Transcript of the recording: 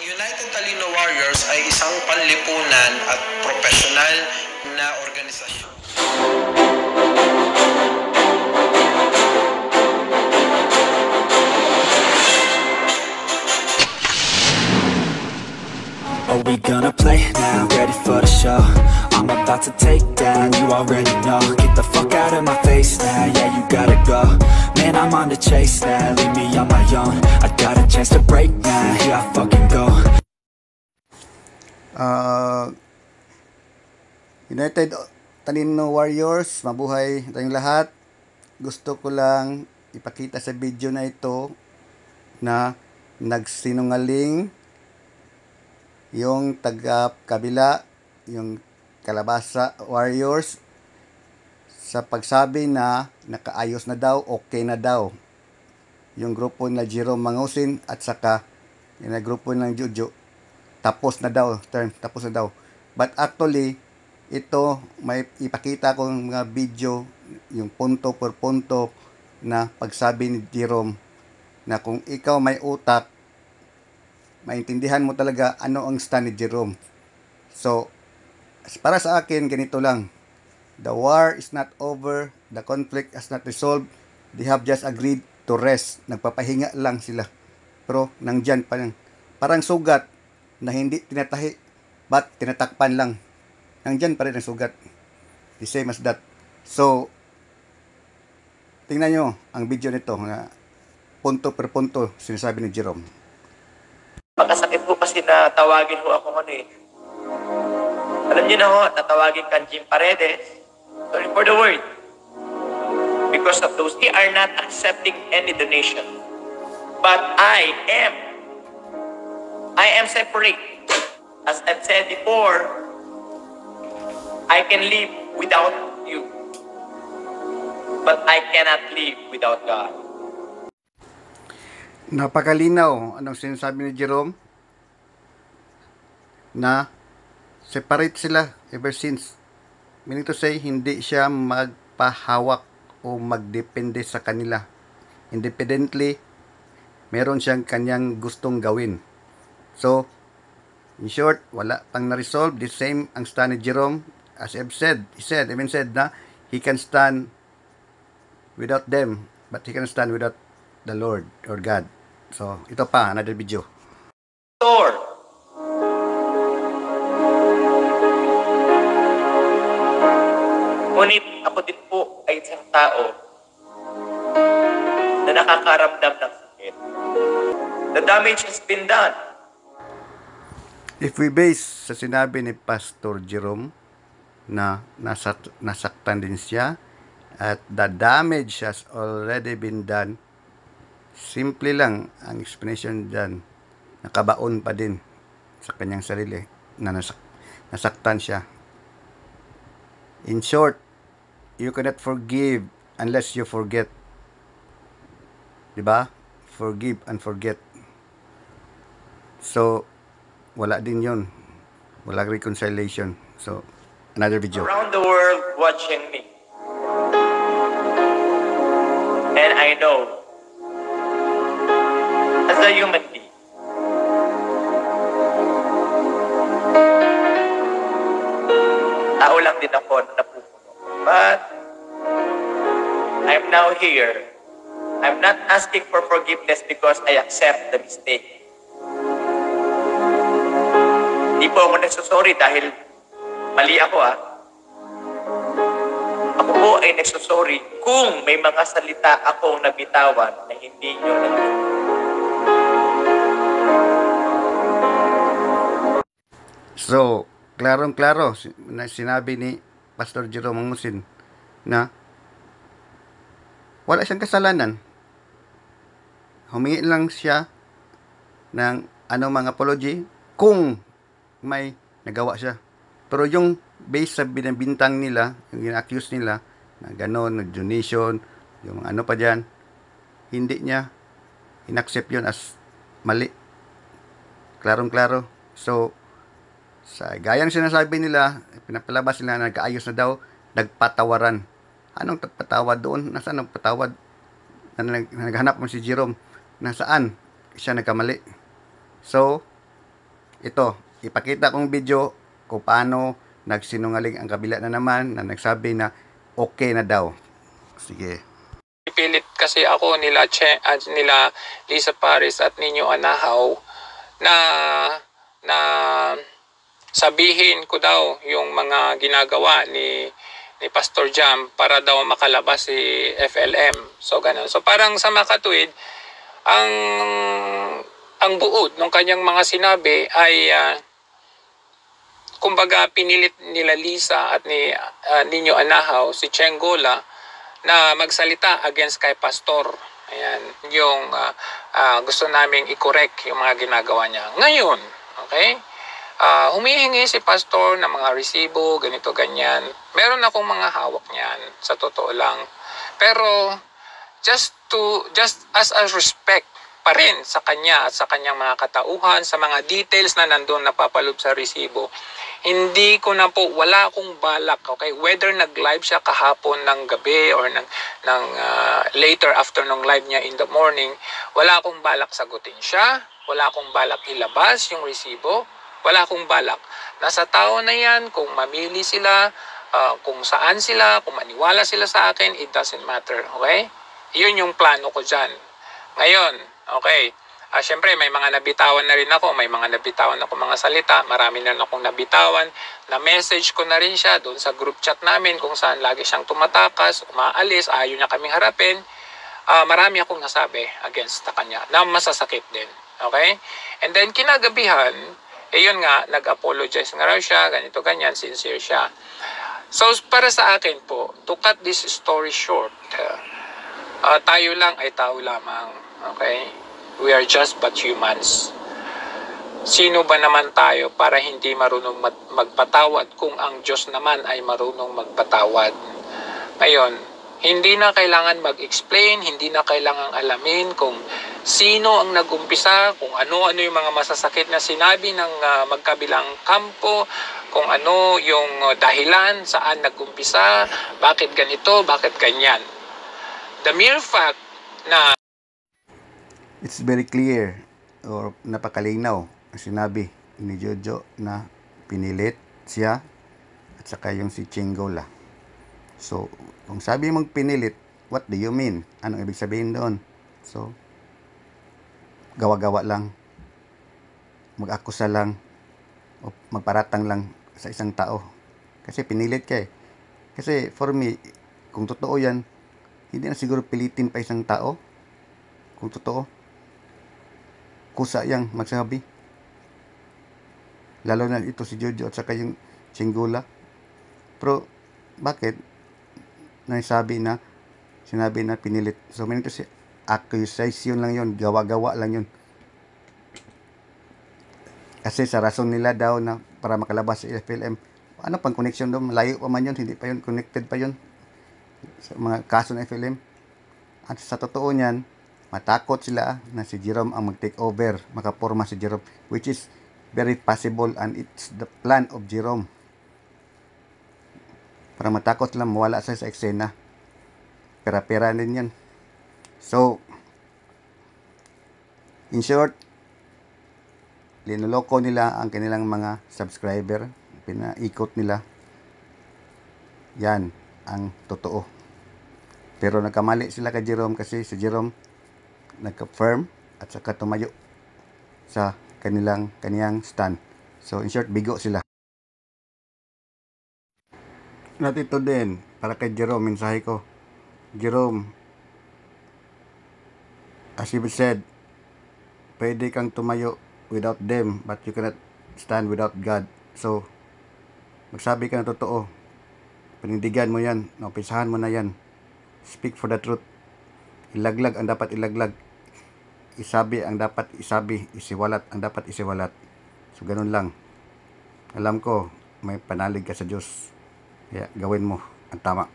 United Talino Warriors ay isang panlipunan at profesional na organisasyon. Are we gonna play now? Ready for the show? I'm about to take down, you already know. Get the fuck out of my face now, yeah, you gotta go. Man, I'm on the chase now, leave me on my own. I got a chance to break now, here I fucking go. United Talino Warriors, mabuhay tayong lahat. Gusto ko lang ipakita sa video na ito na nagsinungaling yung taga-kabila, yung Kalabasa Warriors sa pagsabi na nakaayos na daw, okay na daw yung grupo na Jerome Mangusin at saka yung grupo ng Juju tapos na daw, tapos na daw. But actually, ito may ipakita ko ng mga video, yung punto per punto na pagsabi ni Jerome na kung ikaw may utak, maintindihan mo talaga ano ang stand ni Jerome. So, para sa akin, ganito lang. The war is not over. The conflict is not resolved. They have just agreed to rest. Nagpapahinga lang sila. Pero nandyan pa lang. Parang sugat na hindi tinatahi, but tinatakpan lang. Nandyan pa rin ang sugat. The same as that. So, tingnan nyo ang video nito. Punto per punto sinasabi ni Jerome. Makasakit po kasi na tawagin ho ako ano eh. Alam niyo na ho, natawagin kang Jim Paredes. Sorry for the word. Because of those, they are not accepting any donation. But I am separate. As I've said before, I can live without you. But I cannot live without God. Napakalinaw anong sinasabi ni Jerome na separate sila ever since. Meaning to say, hindi siya magpahawak o magdepende sa kanila. Independently, meron siyang kanyang gustong gawin. So, in short, wala pang na-resolve. The same ang stand ni Jerome. As I've said, he even said na he can stand without them, but he can stand without the Lord or God. So, ito pa, another video. Thor. Ngunit ako din po ay isang tao na nakakaramdam ng sakit. The damage has been done. If we base sa sinabi ni Pastor Jerome na nasaktan din siya at the damage has already been done, simple lang ang explanation dyan. Nakabaon pa din sa kanyang sarili na nasaktan siya. In short, you cannot forgive unless you forget. Diba? Forgive and forget. So, wala din yun. Walang reconciliation. So, another video. Around the world watching me. And I know, as a human being, tao lang din ako na napupuno. But, I'm now here. I'm not asking for forgiveness because I accept the mistake. Hindi po ako nagsusorry dahil mali ako Ako po ay nagsusorry kung may mga salita akong nabitawan na hindi nyo nagsusorry. So, klarong-klaro na sinabi ni Pastor Jerome Mangusin na wala siyang kasalanan. Humingi lang siya ng mga apology kung may nagawa siya. Pero yung base sa binabintang nila, yung ina-accuse nila na gano'n, donation, yung ano pa dyan, hindi niya inaccept yun as mali. Klarong-klaro. So, sa gayang sinasabi nila, pinapalabas nila na nag-aayos na daw, nagpatawaran. Anong patawad doon? Nasaan ang patawad? Naghanap mo si Jerome. Nasaan siya nagkamali? So, ito, ipakita kong video kung paano nagsinungaling ang kabila na naman na nagsabi na okay na daw. Sige. Pipilit kasi ako nila Lisa Paris at Nino Anahaw na sabihin ko daw yung mga ginagawa ni Pastor Jam para daw makalabas si FLM. So ganun. So parang sa makatuwid, ang buod ng kanyang mga sinabi ay kumbaga pinilit nila Lisa at ni Nino Anahaw si Chengola na magsalita against kay Pastor. Ayan, yung gusto naming i-correct yung mga ginagawa niya. Ngayon, okay? Humihingi si Pastor ng mga resibo, ganito, ganyan. Meron akong mga hawak niyan, sa totoo lang. Pero, just as a respect pa rin sa kanya at sa kanyang mga katauhan, sa mga details na nandun napapalob sa resibo, hindi ko na po, wala akong balak, okay? Whether nag-live siya kahapon ng gabi or ng later after ng live niya in the morning, wala akong balak sagutin siya, wala akong balak ilabas yung resibo, wala akong balak. Nasa tao na yan, kung mamili sila, kung saan sila, kung maniwala sila sa akin, it doesn't matter, okay? Yun yung plano ko dyan. Ngayon, okay, syempre may mga nabitawan na rin ako, may mga nabitawan ako mga salita, marami na akong nabitawan, na message ko na rin siya doon sa group chat namin kung saan lagi siyang tumatakas, umaalis, ayaw niya kaming harapin. Marami akong nasabi against sa kanya na masasakit din, okay? And then kinagabihan, yun nga, nag-apologize nga raw siya, ganito, ganyan, sincere siya. So para sa akin po, to cut this story short, tayo lang ay tao lamang, okay? We are just but humans. Sino ba naman tayo para hindi marunong magpatawad kung ang Diyos naman ay marunong magpatawad? Ngayon, hindi na kailangan mag-explain, hindi na kailangan alamin kung sino ang nag-umpisa, kung ano-ano yung mga masasakit na sinabi ng magkabilang kampo, kung ano yung dahilan, saan nag-umpisa, bakit ganito, bakit ganyan. The mere fact na It's very clear or napakalinaw ang sinabi ni Jojo na pinilit siya at saka yung si Chengola. So, kung sabi mong pinilit, what do you mean? Anong ibig sabihin doon? So, gawa-gawa lang, mag-akusa lang, o magparatang lang sa isang tao. Kasi pinilit ka eh. Kasi for me, kung totoo yan, hindi na siguro pilitin pa isang tao. Kung totoo, kusa yang magsabi. Lalo na ito si Jojo at saka yung Chengola. Pero, bakit? Sinabi na pinilit. So, minito si accusation lang yun, gawa-gawa lang yun. Kasi sa rason nila daw na para makalabas sa FLM, ano pang connection doon? Malayo pa man yun, hindi pa yun, connected pa yun sa mga kaso ng FLM. At sa totoo niyan, matakot sila na si Jerome ang mag-take over, makaporma si Jerome, which is very possible and it's the plan of Jerome. Para matakot lang, mawala siya sa eksena. Pera-pera din yan. So, in short, linuloko nila ang kanilang mga subscriber, pinaikot nila. Yan ang totoo. Pero nagkamali sila kay Jerome kasi si Jerome nagka-firm at saka tumayo sa kaniyang stand. So in short, bigo sila. Not ito din, para kay Jerome, mensahe ko. Jerome, as you said, pwede kang tumayo without them, but you cannot stand without God. So, magsabi ka na totoo. Panindigan mo yan, naumpisahan mo na yan. Speak for the truth. Ilaglag ang dapat ilaglag. Isabi ang dapat isabi, isiwalat ang dapat isiwalat. So, ganun lang. Alam ko, may panalig ka sa Diyos. Kaya, gawin mo ang tama.